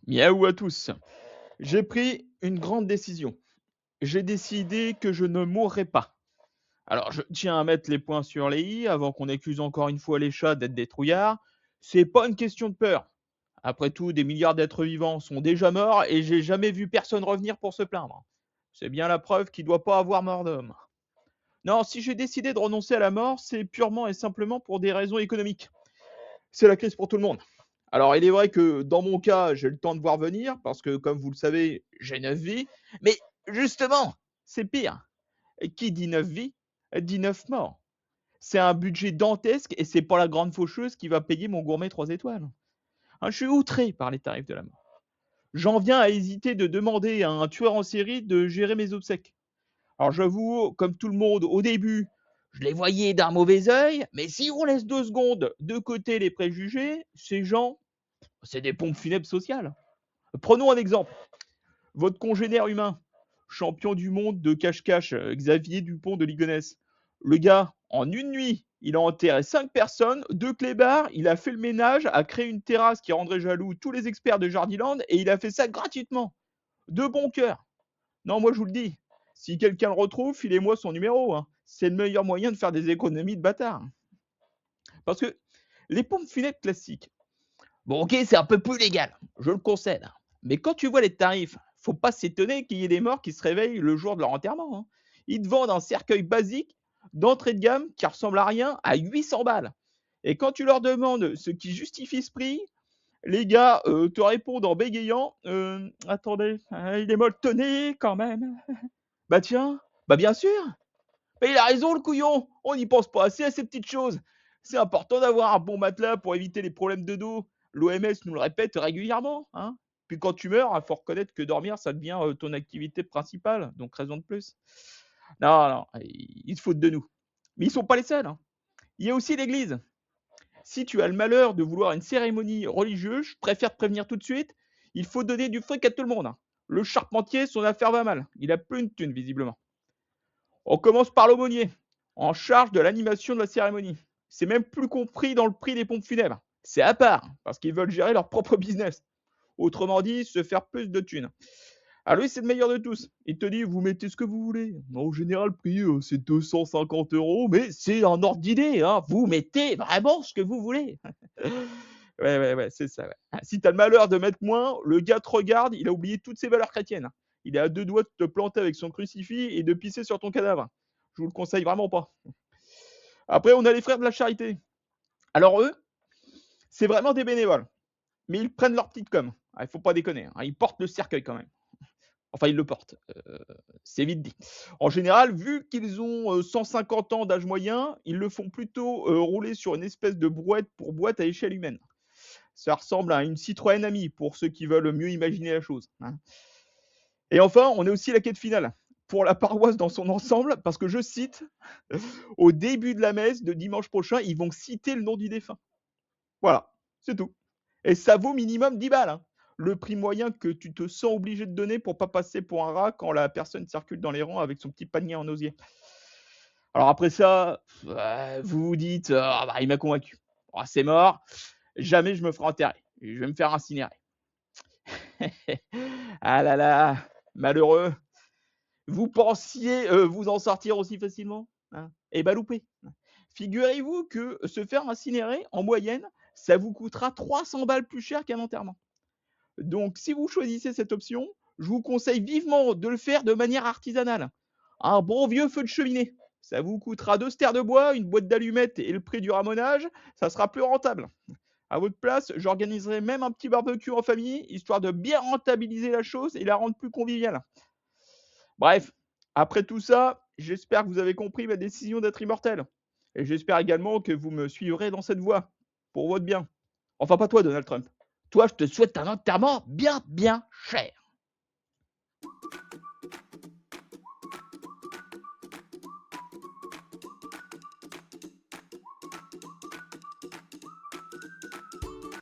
Miaou à tous. J'ai pris une grande décision. J'ai décidé que je ne mourrai pas. Alors, je tiens à mettre les points sur les i avant qu'on accuse encore une fois les chats d'être des trouillards. C'est pas une question de peur. Après tout, des milliards d'êtres vivants sont déjà morts et j'ai jamais vu personne revenir pour se plaindre. C'est bien la preuve qu'il doit pas avoir mort d'homme. Non, si j'ai décidé de renoncer à la mort, c'est purement et simplement pour des raisons économiques. C'est la crise pour tout le monde. Alors, il est vrai que dans mon cas, j'ai le temps de voir venir parce que, comme vous le savez, j'ai 9 vies. Mais justement, c'est pire. Et qui dit 9 vies dit 9 morts. C'est un budget dantesque et c'est pas la grande faucheuse qui va payer mon gourmet 3 étoiles. Hein, je suis outré par les tarifs de la mort. J'en viens à hésiter de demander à un tueur en série de gérer mes obsèques. Alors j'avoue, comme tout le monde, au début, je les voyais d'un mauvais œil, mais si on laisse 2 secondes de côté les préjugés, ces gens, c'est des pompes funèbres sociales. Prenons un exemple. Votre congénère humain, champion du monde de cache-cache, Xavier Dupont de Ligonnès. Le gars, en une nuit, il a enterré 5 personnes, 2 clébards, il a fait le ménage, a créé une terrasse qui rendrait jaloux tous les experts de Jardiland et il a fait ça gratuitement. De bon cœur. Non, moi je vous le dis, si quelqu'un le retrouve, filez-moi son numéro, hein. C'est le meilleur moyen de faire des économies de bâtard. Parce que les pompes funèbres classiques, bon, OK, c'est un peu plus légal, je le concède. Mais quand tu vois les tarifs, faut pas s'étonner qu'il y ait des morts qui se réveillent le jour de leur enterrement, hein. Ils te vendent un cercueil basique d'entrée de gamme qui ressemble à rien à 800 balles. Et quand tu leur demandes ce qui justifie ce prix, les gars te répondent en bégayant attendez, il est molletonné quand même. Bah tiens, bah bien sûr. Mais il a raison le couillon, on n'y pense pas assez à ces petites choses. C'est important d'avoir un bon matelas pour éviter les problèmes de dos. L'OMS nous le répète régulièrement, hein. Puis quand tu meurs, il faut reconnaître que dormir, ça devient ton activité principale, donc raison de plus. Non, non, ils se foutent de nous. Mais ils sont pas les seuls, hein. Il y a aussi l'Église. Si tu as le malheur de vouloir une cérémonie religieuse, je préfère te prévenir tout de suite, il faut donner du fric à tout le monde, hein. Le charpentier, son affaire va mal. Il a plus une thune, visiblement. On commence par l'aumônier, en charge de l'animation de la cérémonie. C'est même plus compris dans le prix des pompes funèbres. C'est à part, parce qu'ils veulent gérer leur propre business. Autrement dit, se faire plus de thunes. Ah lui, c'est le meilleur de tous. Il te dit, vous mettez ce que vous voulez. En général, le prix, c'est 250 €, mais c'est un ordre d'idée, hein. Vous mettez vraiment ce que vous voulez. Ouais, ouais, ouais, c'est ça, ouais. Ah, si tu as le malheur de mettre moins, le gars te regarde, il a oublié toutes ses valeurs chrétiennes. Il est à 2 doigts de te planter avec son crucifix et de pisser sur ton cadavre. Je vous le conseille vraiment pas. Après, on a les frères de la charité. Alors eux, c'est vraiment des bénévoles, mais ils prennent leur petite com. Ah, il faut pas déconner, hein. Ils portent le cercueil quand même. Enfin, ils le portent, c'est vite dit. En général, vu qu'ils ont, 150 ans d'âge moyen, ils le font plutôt, rouler sur une espèce de brouette pour boîte à échelle humaine. Ça ressemble à une Citroën Ami pour ceux qui veulent mieux imaginer la chose, hein. Et enfin, on a aussi la quête finale pour la paroisse dans son ensemble, parce que je cite, au début de la messe de dimanche prochain, ils vont citer le nom du défunt. Voilà, c'est tout. Et ça vaut minimum 10 balles, hein. Le prix moyen que tu te sens obligé de donner pour pas passer pour un rat quand la personne circule dans les rangs avec son petit panier en osier. Alors après ça, vous vous dites: «Ah bah, il m'a convaincu. Ah c'est mort, jamais je me ferai enterrer. Je vais me faire incinérer». Ah là là, malheureux. Vous pensiez, vous en sortir aussi facilement? Hein? Eh bah loupé. Figurez-vous que se faire incinérer, en moyenne, ça vous coûtera 300 balles plus cher qu'un enterrement. Donc si vous choisissez cette option, je vous conseille vivement de le faire de manière artisanale. Un bon vieux feu de cheminée. Ça vous coûtera 2 stères de bois, une boîte d'allumettes et le prix du ramonage, ça sera plus rentable. À votre place, j'organiserai même un petit barbecue en famille, histoire de bien rentabiliser la chose et la rendre plus conviviale. Bref, après tout ça, j'espère que vous avez compris ma décision d'être immortel. Et j'espère également que vous me suivrez dans cette voie, pour votre bien. Enfin, pas toi, Donald Trump. Toi, je te souhaite un enterrement bien, bien cher.